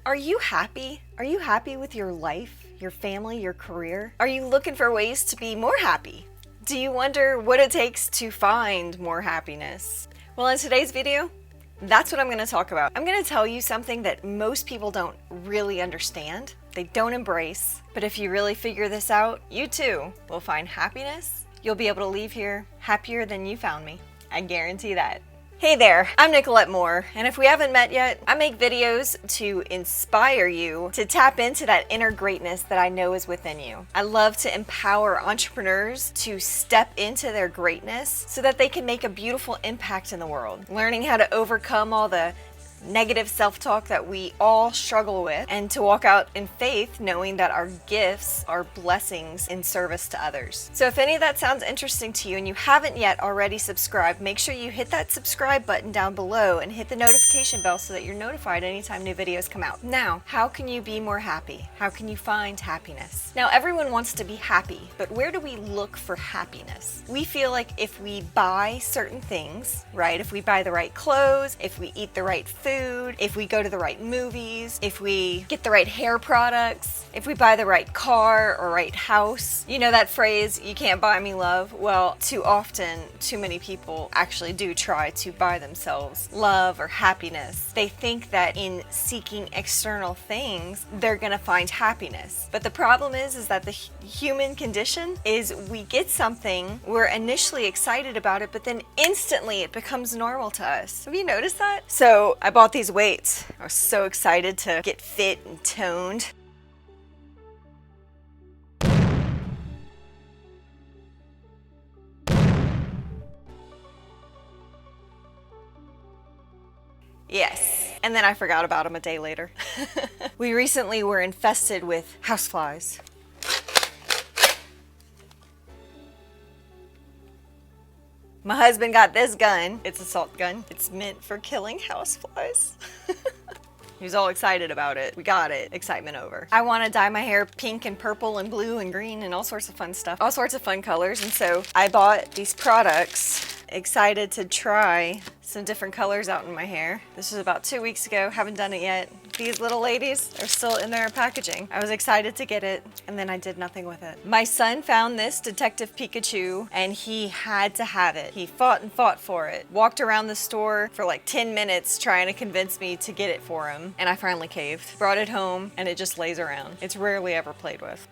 Are you happy? Are you happy with your life, your family, your career? Are you looking for ways to be more happy? Do you wonder what it takes to find more happiness? Well, in today's video, that's what I'm going to talk about. I'm going to tell you something that most people don't really understand, they don't embrace, but if you really figure this out, you too will find happiness. You'll be able to leave here happier than you found me. I guarantee that. Hey there, I'm Nicolette Moore, and if we haven't met yet, I make videos to inspire you to tap into that inner greatness that I know is within you. I love to empower entrepreneurs to step into their greatness so that they can make a beautiful impact in the world. Learning how to overcome all the negative self-talk that we all struggle with, and to walk out in faith knowing that our gifts are blessings in service to others. So if any of that sounds interesting to you and you haven't yet already subscribed, make sure you hit that subscribe button down below and hit the notification bell so that you're notified anytime new videos come out. Now, how can you be more happy? How can you find happiness? Now, everyone wants to be happy, but where do we look for happiness? We feel like if we buy certain things, right? If we buy the right clothes, if we eat the right food, if we go to the right movies, if we get the right hair products, if we buy the right car or right house. You know that phrase, you can't buy me love? Well, too often, too many people actually do try to buy themselves love or happiness. They think that in seeking external things, they're gonna find happiness. But the problem is that the human condition is we get something, we're initially excited about it, but then instantly it becomes normal to us. Have you noticed that? So I bought these weights. I was so excited to get fit and toned. Yes. And then I forgot about them a day later. We recently were infested with houseflies. My husband got this gun. It's a salt gun. It's meant for killing houseflies. He was all excited about it. We got it. Excitement over. I want to dye my hair pink and purple and blue and green and all sorts of fun stuff. All sorts of fun colors. And so I bought these products. Excited to try some different colors out in my hair. This was about 2 weeks ago. Haven't done it yet. These little ladies are still in their packaging. I was excited to get it, and then I did nothing with it. My son found this Detective Pikachu, and he had to have it. He fought and fought for it. Walked around the store for like 10 minutes trying to convince me to get it for him, and I finally caved. Brought it home, and it just lays around. It's rarely ever played with.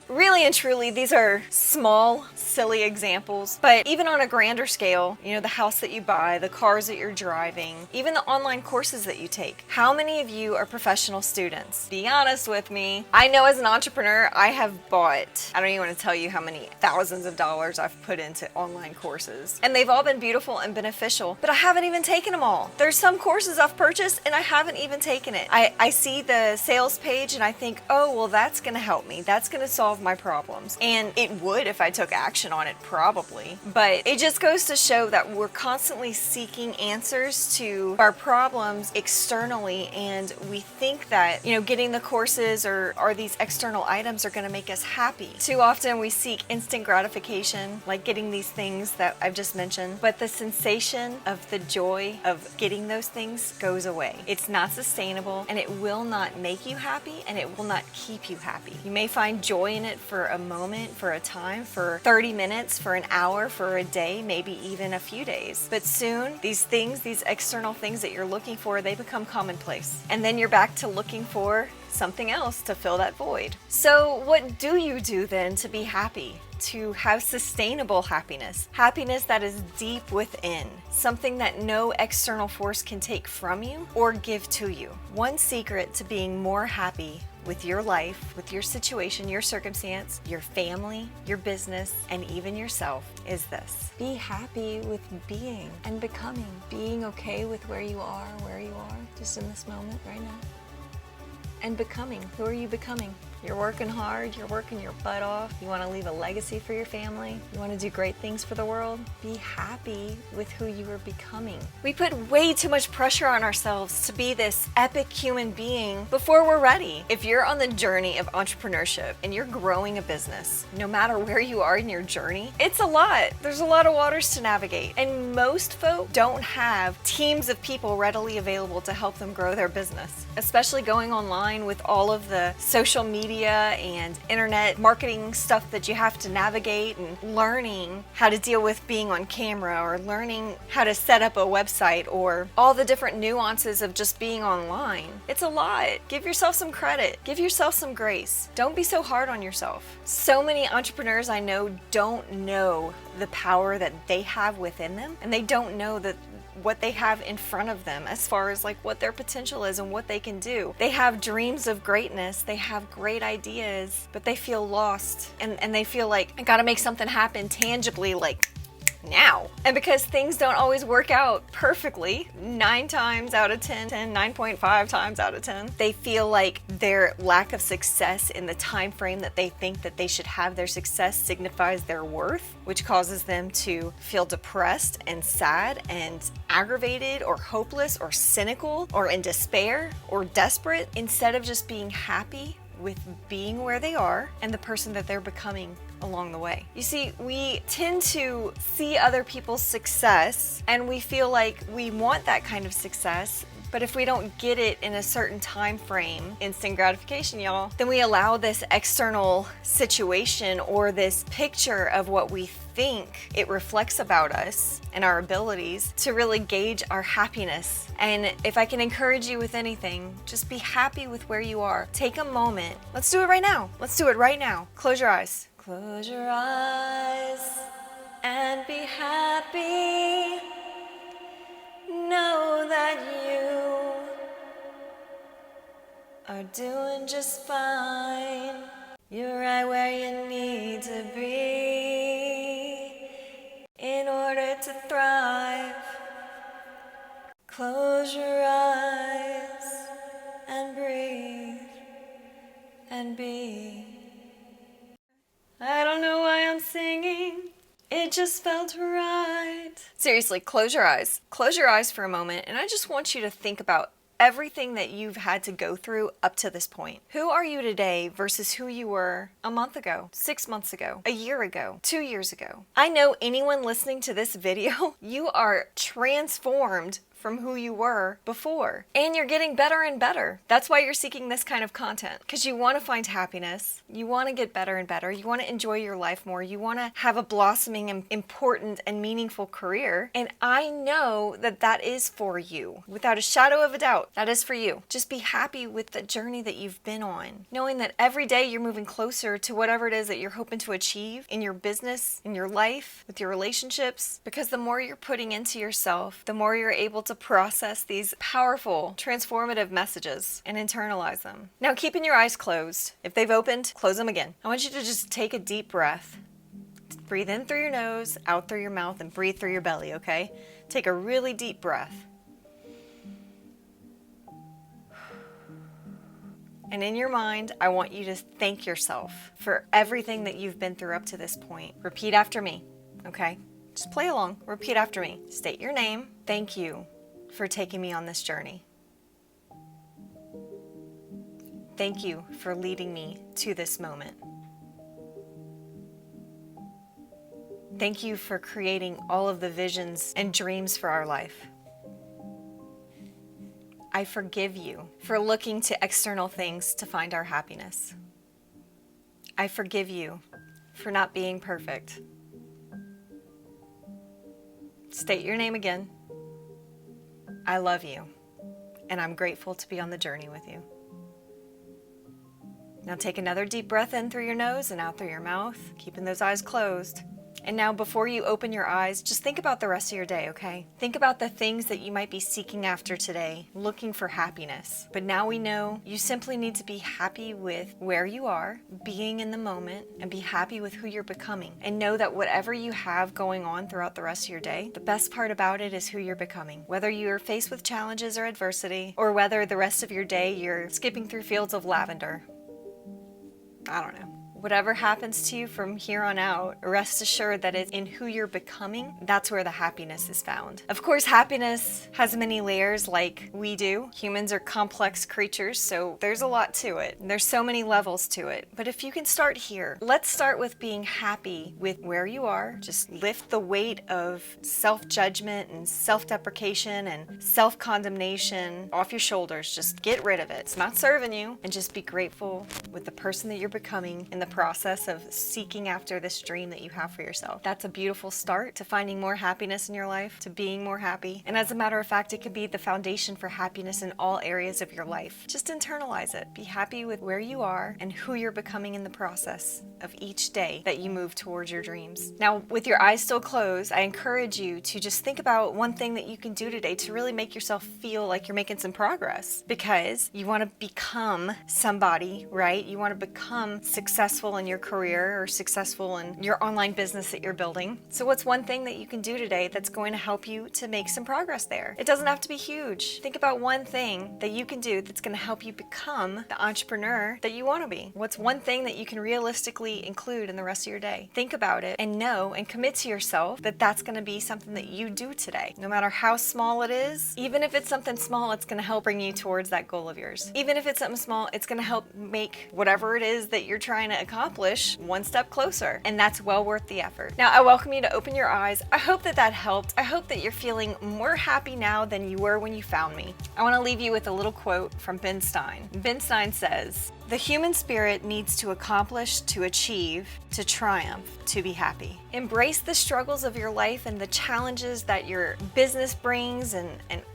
Really and truly, these are small, silly examples, but even on a grander scale, you know, the house that you buy, the cars that you're driving, even the online courses that you take. How many of you are professional students? Be honest with me. I know as an entrepreneur, I have bought, I don't even want to tell you how many thousands of dollars I've put into online courses. And they've all been beautiful and beneficial, but I haven't even taken them all. There's some courses I've purchased and I haven't even taken it. I see the sales page and I think, oh, well, that's going to help me. That's going to solve my problems. And it would if I took action on it, probably. But it just goes to show that we're constantly seeking answers to our problems externally, and we think that, you know, getting the courses or these external items are going to make us happy. Too often we seek instant gratification, like getting these things that I've just mentioned, but the sensation of the joy of getting those things goes away. It's not sustainable, and it will not make you happy, and it will not keep you happy. You may find joy in it for a moment, for a time, for 30 minutes, for an hour, for a day, maybe even a few days. But soon, these things, these external things that you're looking for, they become commonplace. And then you're back to looking for something else to fill that void. So what do you do then to be happy? To have sustainable happiness, happiness that is deep within, something that no external force can take from you or give to you. One secret to being more happy with your life, with your situation, your circumstance, your family, your business, and even yourself is this. Be happy with being and becoming. Being okay with where you are, just in this moment right now. And becoming. Who are you becoming? You're working hard, you're working your butt off. You want to leave a legacy for your family. You want to do great things for the world. Be happy with who you are becoming. We put way too much pressure on ourselves to be this epic human being before we're ready. If you're on the journey of entrepreneurship and you're growing a business, no matter where you are in your journey, it's a lot. There's a lot of waters to navigate. And most folk don't have teams of people readily available to help them grow their business, especially going online with all of the social media and internet marketing stuff that you have to navigate, and learning how to deal with being on camera, or learning how to set up a website, or all the different nuances of just being online. It's a lot. Give yourself some credit. Give yourself some grace. Don't be so hard on yourself. So many entrepreneurs I know don't know the power that they have within them, and they don't know that what they have in front of them as far as like what their potential is and what they can do. They have dreams of greatness, they have great ideas, but they feel lost, and they feel like, I gotta make something happen tangibly, like now. And because things don't always work out perfectly, 9 times out of 10, 9.5 times out of 10, they feel like their lack of success in the time frame that they think that they should have their success signifies their worth, which causes them to feel depressed and sad and aggravated or hopeless or cynical or in despair or desperate, instead of just being happy with being where they are and the person that they're becoming along the way. You see, we tend to see other people's success and we feel like we want that kind of success, but if we don't get it in a certain time frame, instant gratification, y'all, then we allow this external situation or this picture of what we think it reflects about us and our abilities to really gauge our happiness. And if I can encourage you with anything, just be happy with where you are. Take a moment. Let's do it right now. Let's do it right now. Close your eyes. Close your eyes and be happy. Know that you are doing just fine. You're right where you need to be in order to thrive. Close your eyes and breathe and be. I don't know why I'm singing. It just felt right. Seriously, close your eyes. Close your eyes for a moment, and I just want you to think about everything that you've had to go through up to this point. Who are you today versus who you were a month ago, 6 months ago, a year ago, 2 years ago? I know anyone listening to this video, you are transformed from who you were before. And you're getting better and better. That's why you're seeking this kind of content, because you want to find happiness. You want to get better and better. You want to enjoy your life more. You want to have a blossoming and important and meaningful career. And I know that that is for you. Without a shadow of a doubt, that is for you. Just be happy with the journey that you've been on, knowing that every day you're moving closer to whatever it is that you're hoping to achieve in your business, in your life, with your relationships. Because the more you're putting into yourself, the more you're able to process these powerful, transformative messages and internalize them. Now, keeping your eyes closed. If they've opened, close them again. I want you to just take a deep breath. Breathe in through your nose, out through your mouth, and breathe through your belly, okay? Take a really deep breath. And in your mind, I want you to thank yourself for everything that you've been through up to this point. Repeat after me, okay? Just play along. Repeat after me. State your name. Thank you for taking me on this journey. Thank you for leading me to this moment. Thank you for creating all of the visions and dreams for our life. I forgive you for looking to external things to find our happiness. I forgive you for not being perfect. State your name again. I love you, and I'm grateful to be on the journey with you. Now take another deep breath in through your nose and out through your mouth, keeping those eyes closed. And now before you open your eyes, just think about the rest of your day, okay? Think about the things that you might be seeking after today, looking for happiness. But now we know you simply need to be happy with where you are, being in the moment, and be happy with who you're becoming. And know that whatever you have going on throughout the rest of your day, the best part about it is who you're becoming. Whether you're faced with challenges or adversity, or whether the rest of your day you're skipping through fields of lavender, I don't know. Whatever happens to you from here on out, rest assured that it's in who you're becoming. That's where the happiness is found. Of course, happiness has many layers like we do. Humans are complex creatures, so there's a lot to it. There's so many levels to it. But if you can start here, let's start with being happy with where you are. Just lift the weight of self-judgment and self-deprecation and self-condemnation off your shoulders. Just get rid of it. It's not serving you. And just be grateful with the person that you're becoming in the process of seeking after this dream that you have for yourself. That's a beautiful start to finding more happiness in your life, to being more happy. And as a matter of fact, it could be the foundation for happiness in all areas of your life. Just internalize it. Be happy with where you are and who you're becoming in the process of each day that you move towards your dreams. Now, with your eyes still closed, I encourage you to just think about one thing that you can do today to really make yourself feel like you're making some progress, because you want to become somebody, right? You want to become successful in your career or successful in your online business that you're building. So what's one thing that you can do today that's going to help you to make some progress there? It doesn't have to be huge. Think about one thing that you can do that's going to help you become the entrepreneur that you want to be. What's one thing that you can realistically include in the rest of your day? Think about it and know and commit to yourself that that's going to be something that you do today. No matter how small it is, even if it's something small, it's going to help bring you towards that goal of yours. Even if it's something small, it's going to help make whatever it is that you're trying to accomplish one step closer, and that's well worth the effort. Now, I welcome you to open your eyes. I hope that helped. I hope that you're feeling more happy now than you were when you found me. I want to leave you with a little quote from Ben Stein. Ben Stein says, "The human spirit needs to accomplish, to achieve, to triumph, to be happy." Embrace the struggles of your life and the challenges that your business brings and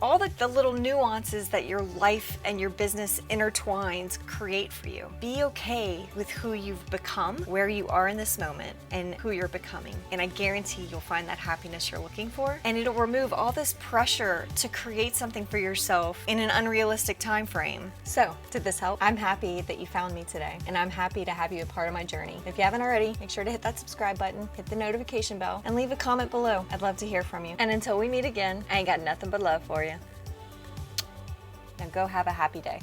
all the little nuances that your life and your business intertwines create for you. Be okay with who you've become, where you are in this moment, and who you're becoming. And I guarantee you'll find that happiness you're looking for, and it'll remove all this pressure to create something for yourself in an unrealistic time frame. So, did this help? I'm happy that you found me today, and I'm happy to have you a part of my journey. If you haven't already, make sure to hit that subscribe button, hit the notification bell, and leave a comment below. I'd love to hear from you. And until we meet again, I ain't got nothing but love for you. Now go have a happy day.